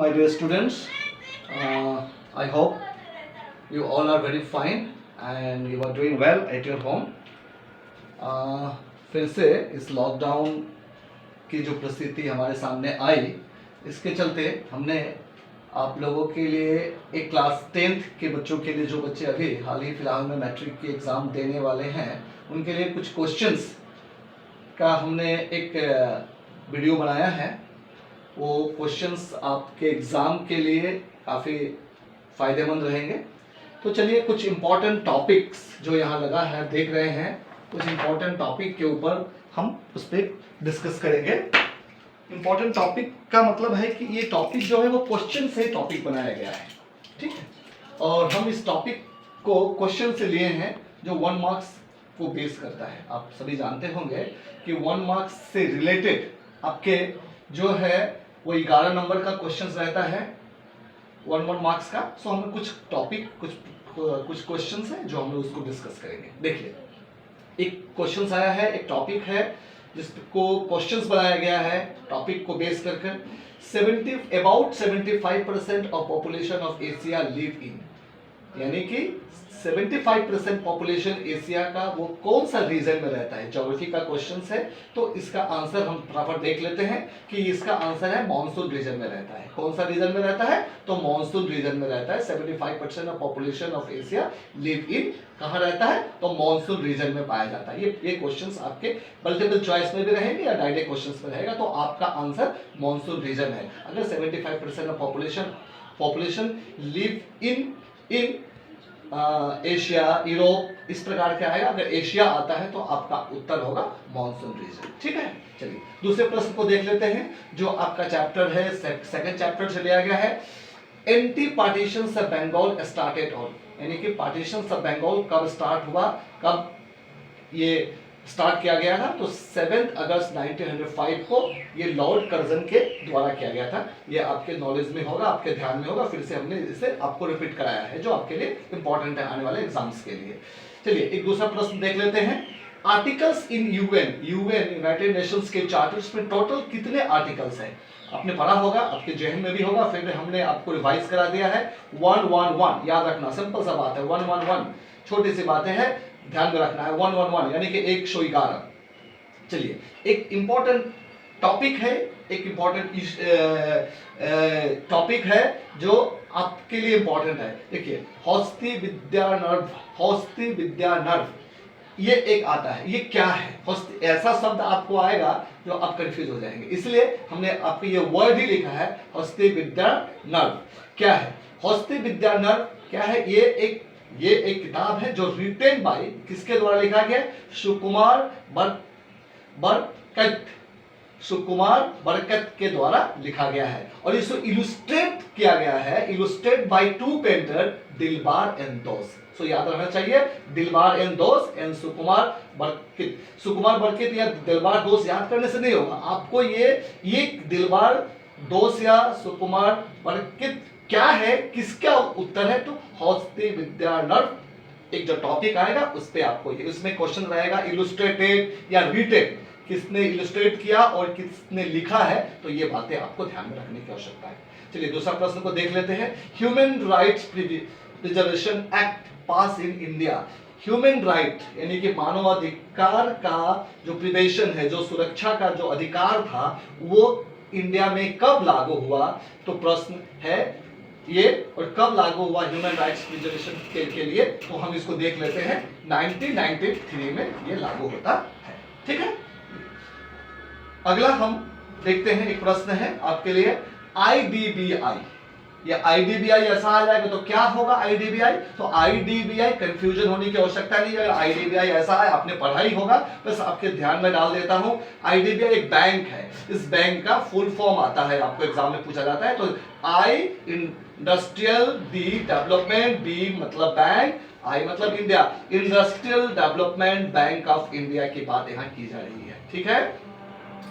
my dear students. I hope you all are very fine and you are doing well at your home. फिर से इस lockdown की जो परिस्थिति हमारे सामने आई, इसके चलते हमने आप लोगों के लिए एक क्लास 10th के बच्चों के लिए, जो बच्चे अभी हाल ही फिलहाल में मैट्रिक की एग्ज़ाम देने वाले हैं, उनके लिए कुछ क्वेश्चंस का हमने एक वीडियो बनाया है। वो क्वेश्चंस आपके एग्ज़ाम के लिए काफ़ी फ़ायदेमंद रहेंगे। तो चलिए कुछ इम्पॉर्टेंट टॉपिक्स जो यहाँ लगा है देख रहे हैं, कुछ इम्पॉर्टेंट टॉपिक के ऊपर हम उस पर डिस्कस करेंगे। इम्पॉर्टेंट टॉपिक का मतलब है कि ये टॉपिक जो है वो क्वेश्चन से टॉपिक बनाया गया है, ठीक है। और हम इस टॉपिक को क्वेश्चन से लिए हैं जो 1 मार्क्स को बेस करता है। आप सभी जानते होंगे कि 1 मार्क्स से रिलेटेड आपके जो है वो 11 नंबर का क्वेश्चन रहता है 1 मार्क्स का। सो हमें कुछ टॉपिक, कुछ क्वेश्चंस हैं जो हम उसको डिस्कस करेंगे। देखिए, एक क्वेश्चंस आया है, एक टॉपिक है जिसको क्वेश्चंस बनाया गया है टॉपिक को बेस करके। About 75% of population of Asia live in, यानी कि 75% पॉपुलेशन एशिया का वो कौन सा रीजन में रहता है। ज्योग्राफी का क्वेश्चन है, तो इसका आंसर हम फटाफट देख लेते हैं कि इसका आंसर है मॉनसून रीजन में रहता है। कौन सा रीजन में रहता है? तो मॉनसून रीजन में रहता है। 75% of population of Asia live in कहाँ रहता है? तो मॉनसून रीजन में पाया जाता है। ये क्वेश्चंस आपके मल्टीपल चॉइस में भी रहेंगे या डायरेक्ट क्वेश्चंस में रहेगा, तो आपका आंसर मॉनसून रीजन है। अगर 75% of population live in Asia, Europe, इस प्रकार के आएगा। अगर एशिया आता है तो आपका उत्तर होगा मॉनसून रीजन, ठीक है। चलिए दूसरे प्रश्न को देख लेते हैं जो आपका चैप्टर है, सेकंड चैप्टर से लिया गया है। Anti partition of Bengal started on, यानी कि पार्टीशन ऑफ बंगाल कब स्टार्ट हुआ, कब ये स्टार्ट किया गया था? तो 7 अगस्त 1905 को ये लॉर्ड कर्जन के द्वारा किया गया था। ये आपके नॉलेज में होगा, आपके ध्यान में होगा। फिर से हमने इसे आपको रिपीट कराया है जो आपके लिए इंपॉर्टेंट है आने वाले एग्जाम्स के लिए। चलिए एक दूसरा प्रश्न देख लेते हैं। आर्टिकल्स इन यूएन, यूनाइटेड नेशंस के चार्टर्स में टोटल कितने आर्टिकल्स हैं? आपने पढ़ा होगा, आपके जहन में भी होगा, फिर हमने आपको रिवाइज करा दिया है। 111 याद रखना, सिंपल सा बात है। 111 छोटी सी बातें हैं, ध्यान में रखना है। 111 यानी कि 111। चलिए एक इंपॉर्टेंट टॉपिक है, एक इंपॉर्टेंट टॉपिक है जो आपके लिए इंपॉर्टेंट है। देखिए, हौस्ती विद्या नर्व, ये एक आता है। ये क्या है? ऐसा शब्द आपको आएगा जो आप कंफ्यूज हो जाएंगे, इसलिए हमने आपको ये वर्ड ही लिखा है, हौस्ती विद्या नर्व। क्या है हौस्ती विद्या नर्व? क्या है? ये एक किताब है जो रिटेन बाय, किसके द्वारा लिखा गया? सुकुमार बरकत के द्वारा लिखा गया है। और इसको इलुस्ट्रेट किया गया है, illustrate by 2 painter, Dilbar and दोस्त। सो याद रखना चाहिए, दिलबार एंड दोस्त एंड सुकुमार बरकत। सुकुमार बरकत या दिलबार दोस्त याद करने से नहीं होगा, आपको ये दिलबार दोस्त या सुकुमार बरकत क्या है, किसका उत्तर है? तो हौस्ती विद्या नर्व एक जो टॉपिक आएगा उस पे आपको इसमें क्वेश्चन रहेगा, इलुस्ट्रेटेड या रिटेन, किसने इलुस्ट्रेट किया और किसने लिखा है, तो ये बातें आपको ध्यान में रखने की आवश्यकता है। चलिए दूसरा प्रश्न को देख लेते हैं। Human rights preservation act pass in India. Human right यानी कि मानवाधिकार का जो प्रिवेशन है, जो सुरक्षा का जो अधिकार था, वो इंडिया में कब लागू हुआ? तो प्रश्न है ये, और कब लागू हुआ ह्यूमन राइट्स प्रिजर्वेशन के लिए? तो हम इसको देख लेते हैं। 1993 में ये लागू होता है, ठीक है। अगला हम देखते हैं, एक प्रश्न है आपके लिए, आईडीबीआई। ये आईडीबीआई ऐसा आ जाएगा तो क्या होगा आईडीबीआई? तो आईडीबीआई कंफ्यूजन होने की आवश्यकता नहीं है। आईडीबीआई ऐसा है, आपने पढ़ा ही होगा, बस आपके ध्यान में डाल देता हूं। आईडीबीआई एक बैंक है, इस बैंक का फुल फॉर्म आता है, आपको एग्जाम में पूछा जाता है। तो आई इंडस्ट्रियल, डी डेवलपमेंट, बी मतलब बैंक, आई मतलब India, industrial development bank of India की बात यहाँ की जा रही है, ठीक है।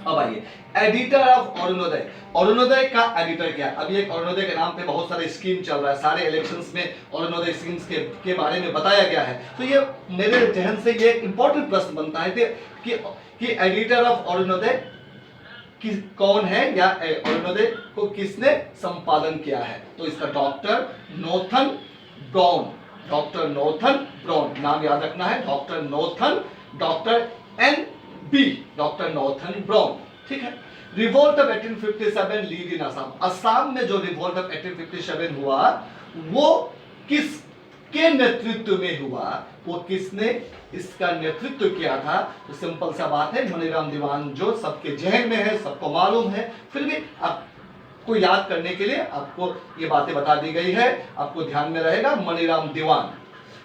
अब आइए, एडिटर ऑफ अरुणोदय। अरुणोदय का एडिटर क्या? अभी एक अरुणोदय के नाम पे बहुत सारे स्कीम चल रहा है, सारे इलेक्शंस में अरुणोदय स्कीम्स के बारे में बताया गया है। तो ये मेरे जहन से ये इंपॉर्टेंट प्रश्न बनता है कि एडिटर ऑफ अरुणोदय कौन है या ऑर्गेनाइजे को किसने संपादन किया है? तो इसका doctor Northern Brown, doctor Northern Brown नाम याद रखना है, doctor Northern, doctor N B, doctor Northern Brown, ठीक है। Revolt of 1857 led in Assam, Assam में जो रिवोल्ट ऑफ 1857 हुआ वो किसके नेतृत्व में हुआ, वो किसने इसका नेतृत्व किया था? तो सिंपल सा बात है, मनीराम दीवान, जो सबके जहन में है, सबको मालूम है, फिर भी आपको याद करने के लिए आपको ये बातें बता दी गई है, आपको ध्यान में रहेगा मनीराम दीवान।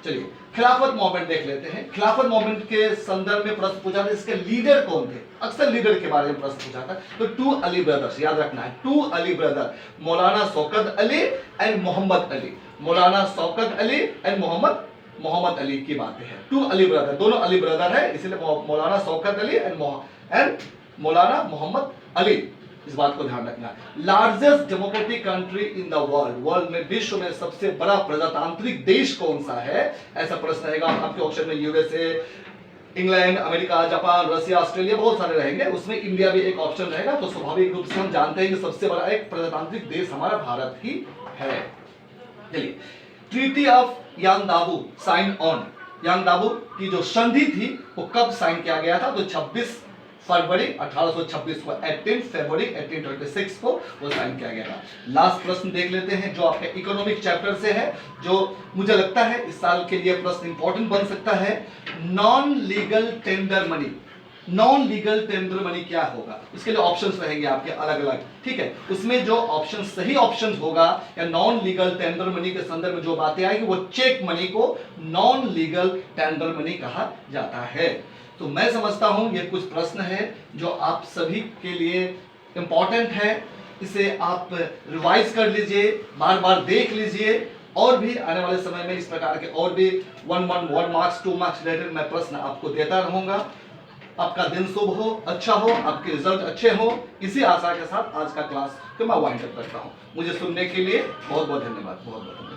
चलिए खिलाफत मूवमेंट देख लेते हैं। खिलाफत मूवमेंट के संदर्भ में प्रश्न पूछा था, इसके लीडर कौन थे? अक्सर लीडर के बारे में प्रश्न पूछा था। तो टू अली ब्रदर्स याद रखना है, to Ali brother, Maulana Shaukat Ali and Mohammad Ali, Maulana Shaukat Ali and Mohammad Ali की बातें हैं। टू अली ब्रदर, दोनों अली ब्रदर है, इसलिए मौलाना शौकत अली एंड मौलाना मोहम्मद अली, इस बात को ध्यान रखना है। Largest democratic country in the world, world में, विश्व में सबसे बड़ा प्रजातांत्रिक देश कौन सा है? ऐसा प्रश्न रहेगा आपके ऑप्शन में। USA, England, America, Japan, Russia, Australia, बहुत सारे रहेंगे, उसमें इंडिया भी एक ऑप्शन रहेगा। तो स्वाभाविक रूप से हम जानते हैं कि सबसे बड़ा एक प्रजातांत्रिक देश हमारा भारत ही है। चलिए, ट्रीटी ऑफ यांगदाबू साइन ऑन, यांगदाबू की जो संधि थी वो कब साइन किया गया था? तो 26 फरवरी 1826 को, 18 फरवरी 1826 को वो साइन किया गया था। लास्ट प्रश्न देख लेते हैं जो आपके इकोनॉमिक चैप्टर से है, जो मुझे लगता है इस साल के लिए प्रश्न इंपॉर्टेंट बन सकता है। Non legal tender money, non legal tender money क्या होगा? इसके लिए ऑप्शंस रहेंगे आपके अलग अलग, ठीक है। उसमें जो ऑप्शन सही ऑप्शन होगा या नॉन लीगल टेंडर मनी के संदर्भ में जो बातें आएगी वो चेक मनी को नॉन लीगल टेंडर मनी कहा जाता है। तो मैं समझता हूं ये कुछ प्रश्न है जो आप सभी के लिए इंपॉर्टेंट है, इसे आप रिवाइज कर लीजिए, बार बार देख लीजिए, और भी आने वाले समय में इस प्रकार के और भी 1 मार्क्स 2 मार्क्स रिलेटेड मैं प्रश्न आपको देता रहूंगा। आपका दिन शुभ हो, अच्छा हो, आपके रिजल्ट अच्छे हो, इसी आशा के साथ आज का क्लास को मैं वाइंड अप करता हूं। मुझे सुनने के लिए बहुत बहुत धन्यवाद, बहुत बहुत धन्यवाद।